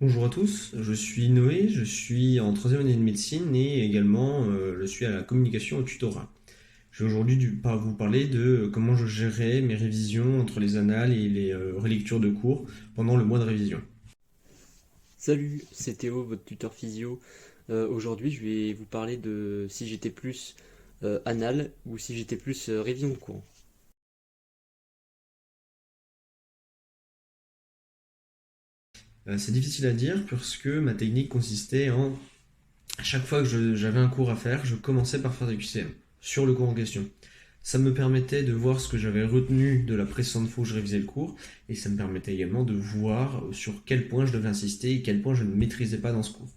Bonjour à tous, je suis Noé, je suis en troisième année de médecine et également je suis à la communication au tutorat. Je vais aujourd'hui vous parler de comment je gérais mes révisions entre les annales et les relectures de cours pendant le mois de révision. Salut, c'est Théo, votre tuteur physio. Aujourd'hui, je vais vous parler de si j'étais plus anal ou si j'étais plus révision de cours. C'est difficile à dire puisque ma technique consistait à chaque fois que j'avais un cours à faire, je commençais par faire des QCM sur le cours en question. Ça me permettait de voir ce que j'avais retenu de la précédente fois où je révisais le cours, et ça me permettait également de voir sur quel point je devais insister et quel point je ne maîtrisais pas dans ce cours.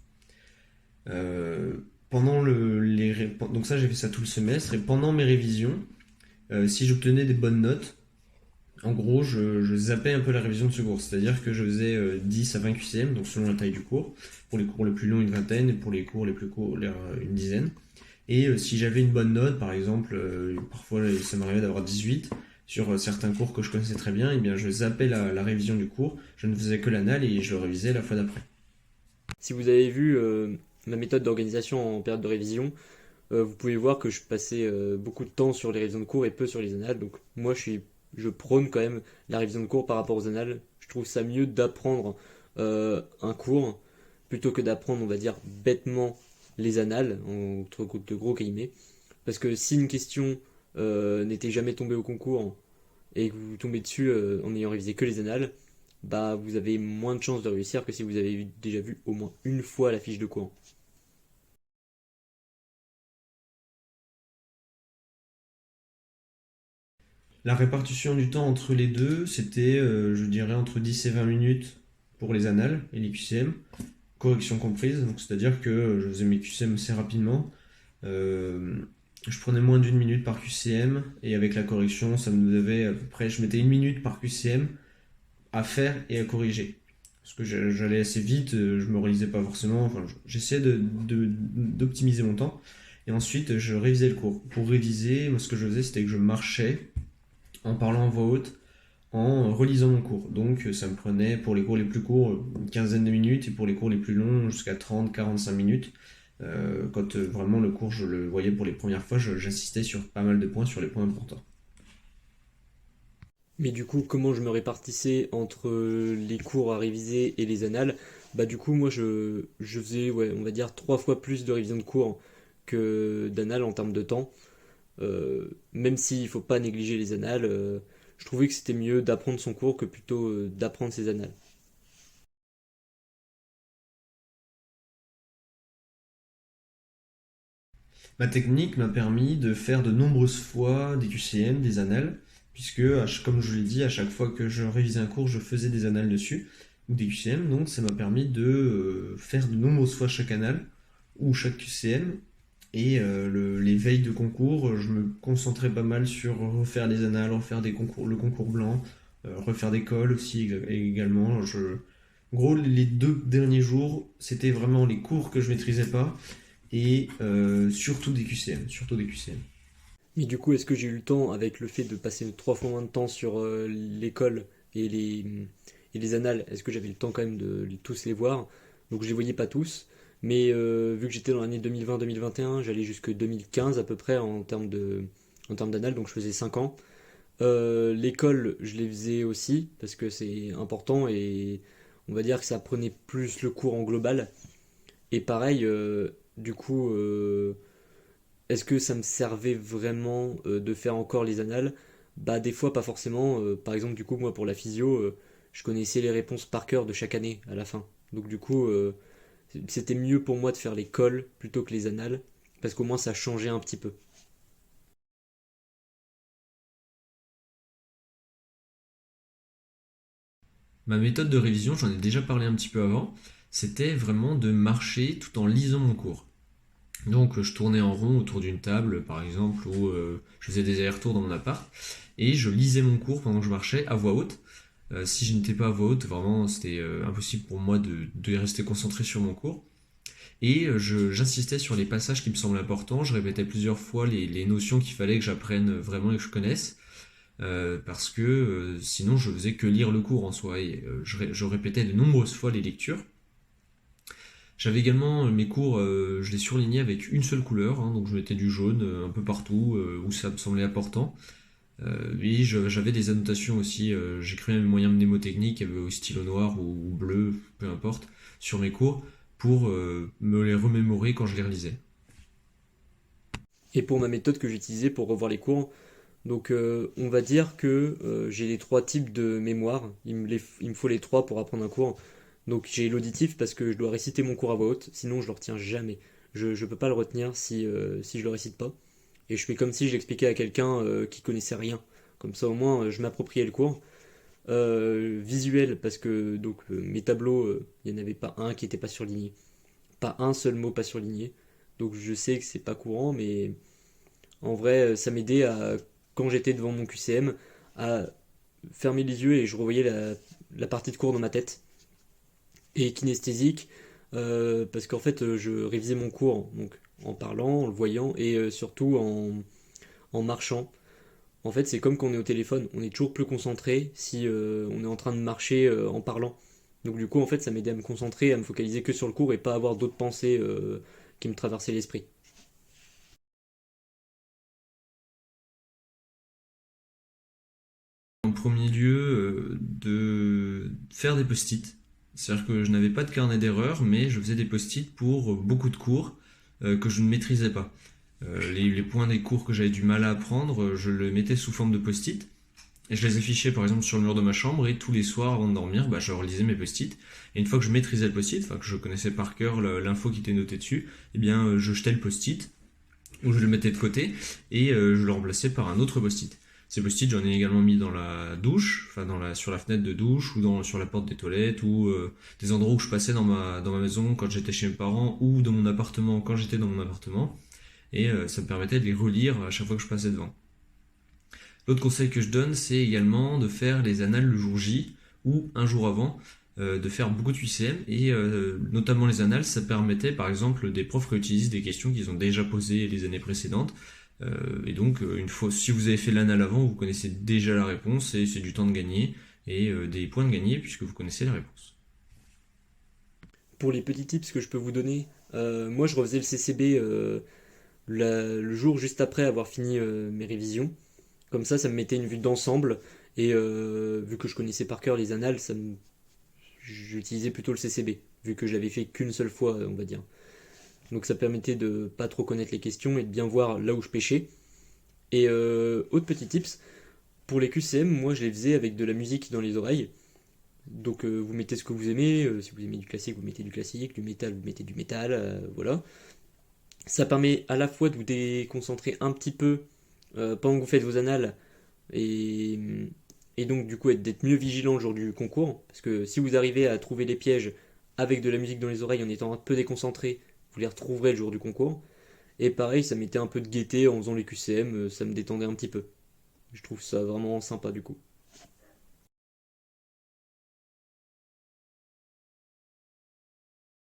Euh, donc ça, j'ai fait ça tout le semestre, et pendant mes révisions, si j'obtenais des bonnes notes, en gros, je zappais un peu la révision de ce cours, c'est-à-dire que je faisais 10 à 20 QCM, donc selon la taille du cours. Pour les cours les plus longs, une vingtaine, et pour les cours les plus courts, une dizaine. Et si j'avais une bonne note, par exemple, parfois ça m'arrivait d'avoir 18 sur certains cours que je connaissais très bien, et bien je zappais la révision du cours, je ne faisais que l'anal et je le révisais la fois d'après. Si vous avez vu ma méthode d'organisation en période de révision, vous pouvez voir que je passais beaucoup de temps sur les révisions de cours et peu sur les annales. Donc moi, je prône quand même la révision de cours par rapport aux annales. Je trouve ça mieux d'apprendre un cours plutôt que d'apprendre, on va dire, bêtement les annales, entre de gros guillemets. Parce que si une question n'était jamais tombée au concours et que vous tombez dessus en ayant révisé que les annales, bah vous avez moins de chances de réussir que si vous avez déjà vu au moins une fois la fiche de cours. La répartition du temps entre les deux, c'était, je dirais, entre 10 et 20 minutes pour les annales et les QCM, correction comprise, donc c'est-à-dire que je faisais mes QCM assez rapidement. Euh, je prenais moins d'une minute par QCM et avec la correction, ça me devait à peu près, je mettais une minute par QCM à faire et à corriger. Parce que j'allais assez vite, je me réalisais pas forcément, enfin, j'essayais d'optimiser mon temps. Et ensuite, je révisais le cours. Pour réviser, moi, ce que je faisais, c'était que je marchais en parlant en voix haute, en relisant mon cours. Donc, ça me prenait, pour les cours les plus courts, une quinzaine de minutes, et pour les cours les plus longs, jusqu'à 30-45 minutes. Quand vraiment le cours, je le voyais pour les premières fois, j'insistais sur pas mal de points, sur les points importants. Mais du coup, comment je me répartissais entre les cours à réviser et les annales? Bah du coup, moi je faisais, ouais, on va dire, trois fois plus de révision de cours que d'annales en termes de temps. Même s'il ne faut pas négliger les annales, je trouvais que c'était mieux d'apprendre son cours que plutôt d'apprendre ses annales. Ma technique m'a permis de faire de nombreuses fois des QCM, des annales, puisque, comme je vous l'ai dit, à chaque fois que je révisais un cours, je faisais des annales dessus, ou des QCM, donc ça m'a permis de faire de nombreuses fois chaque annale, ou chaque QCM, et les veilles de concours, je me concentrais pas mal sur refaire les annales, refaire des concours, le concours blanc, refaire des cols aussi également. En gros, les 2 derniers jours, c'était vraiment les cours que je maîtrisais pas, et surtout des QCM, surtout des QCM. Mais du coup, est-ce que j'ai eu le temps, avec le fait de passer trois fois moins de temps sur l'école et les annales, est-ce que j'avais le temps quand même de tous les voir? Donc je les voyais pas tous, mais vu que j'étais dans l'année 2020-2021, j'allais jusque 2015 à peu près en termes d'annales, donc je faisais 5 ans. L'école, je les faisais aussi, parce que c'est important et on va dire que ça prenait plus le cours en global. Et pareil, du coup, est-ce que ça me servait vraiment de faire encore les annales? Bah des fois pas forcément. Par exemple du coup moi pour la physio, je connaissais les réponses par cœur de chaque année à la fin. Donc du coup c'était mieux pour moi de faire les cols plutôt que les annales parce qu'au moins ça changeait un petit peu. Ma méthode de révision, j'en ai déjà parlé un petit peu avant, c'était vraiment de marcher tout en lisant mon cours. Donc je tournais en rond autour d'une table, par exemple, où je faisais des allers-retours dans mon appart, et je lisais mon cours pendant que je marchais à voix haute. Si je n'étais pas à voix haute, vraiment, c'était impossible pour moi de rester concentré sur mon cours. Et j'insistais sur les passages qui me semblaient importants, je répétais plusieurs fois les notions qu'il fallait que j'apprenne vraiment et que je connaisse, parce que sinon je faisais que lire le cours en soi, et je répétais de nombreuses fois les lectures. J'avais également mes cours, je les surlignais avec une seule couleur, hein, donc je mettais du jaune un peu partout où ça me semblait important. Et j'avais des annotations aussi, j'écrivais mes moyens mnémotechniques au stylo noir ou bleu, peu importe, sur mes cours pour me les remémorer quand je les relisais. Et pour ma méthode que j'utilisais pour revoir les cours, donc on va dire que j'ai les trois types de mémoire. Il me faut les trois pour apprendre un cours. Donc j'ai l'auditif parce que je dois réciter mon cours à voix haute, sinon je le retiens jamais. Je ne peux pas le retenir si je le récite pas. Et je fais comme si je l'expliquais à quelqu'un qui connaissait rien. Comme ça au moins je m'appropriais le cours. Visuel parce que donc mes tableaux, il n'y en avait pas un qui n'était pas surligné. Pas un seul mot pas surligné. Donc je sais que c'est pas courant, mais en vrai, ça m'aidait à, quand j'étais devant mon QCM, à fermer les yeux et je revoyais la partie de cours dans ma tête. Et kinesthésique, parce qu'en fait, je révisais mon cours donc, en parlant, en le voyant et surtout en marchant. En fait, c'est comme quand on est au téléphone, on est toujours plus concentré si on est en train de marcher en parlant. Donc du coup, en fait, ça m'aidait à me concentrer, à me focaliser que sur le cours et pas avoir d'autres pensées qui me traversaient l'esprit. En premier lieu, de faire des post-it. C'est-à-dire que je n'avais pas de carnet d'erreurs, mais je faisais des post-it pour beaucoup de cours que je ne maîtrisais pas. Les points des cours que j'avais du mal à apprendre, je les mettais sous forme de post-it. Et je les affichais par exemple sur le mur de ma chambre et tous les soirs avant de dormir, je relisais mes post-it. Et une fois que je maîtrisais le post-it, enfin que je connaissais par cœur l'info qui était notée dessus, eh bien je jetais le post-it ou je le mettais de côté et je le remplaçais par un autre post-it. Ces post-it, j'en ai également mis dans la douche, enfin sur la fenêtre de douche ou sur la porte des toilettes ou des endroits où je passais dans ma maison quand j'étais chez mes parents ou dans mon appartement quand j'étais dans mon appartement. Et ça me permettait de les relire à chaque fois que je passais devant. L'autre conseil que je donne, c'est également de faire les annales le jour J ou un jour avant, de faire beaucoup de UCM et notamment les annales, ça permettait par exemple des profs réutilisent des questions qu'ils ont déjà posées les années précédentes. Et donc, une fois, si vous avez fait l'annale avant, vous connaissez déjà la réponse et c'est du temps de gagner et des points de gagner puisque vous connaissez la réponse. Pour les petits tips que je peux vous donner, moi je refaisais le CCB le jour juste après avoir fini mes révisions. Comme ça me mettait une vue d'ensemble. Et vu que je connaissais par cœur les annales, j'utilisais plutôt le CCB, vu que je l'avais fait qu'une seule fois, on va dire. Donc ça permettait de pas trop connaître les questions et de bien voir là où je pêchais. Et autre petit tips, pour les QCM, moi je les faisais avec de la musique dans les oreilles. Donc vous mettez ce que vous aimez, si vous aimez du classique, vous mettez du classique, du métal, vous mettez du métal, voilà. Ça permet à la fois de vous déconcentrer un petit peu pendant que vous faites vos annales et, et donc du coup d'être mieux vigilant le jour du concours. Parce que si vous arrivez à trouver les pièges avec de la musique dans les oreilles en étant un peu déconcentré, vous les retrouverez le jour du concours. Et pareil, ça mettait un peu de gaieté en faisant les QCM, ça me détendait un petit peu. Je trouve ça vraiment sympa du coup.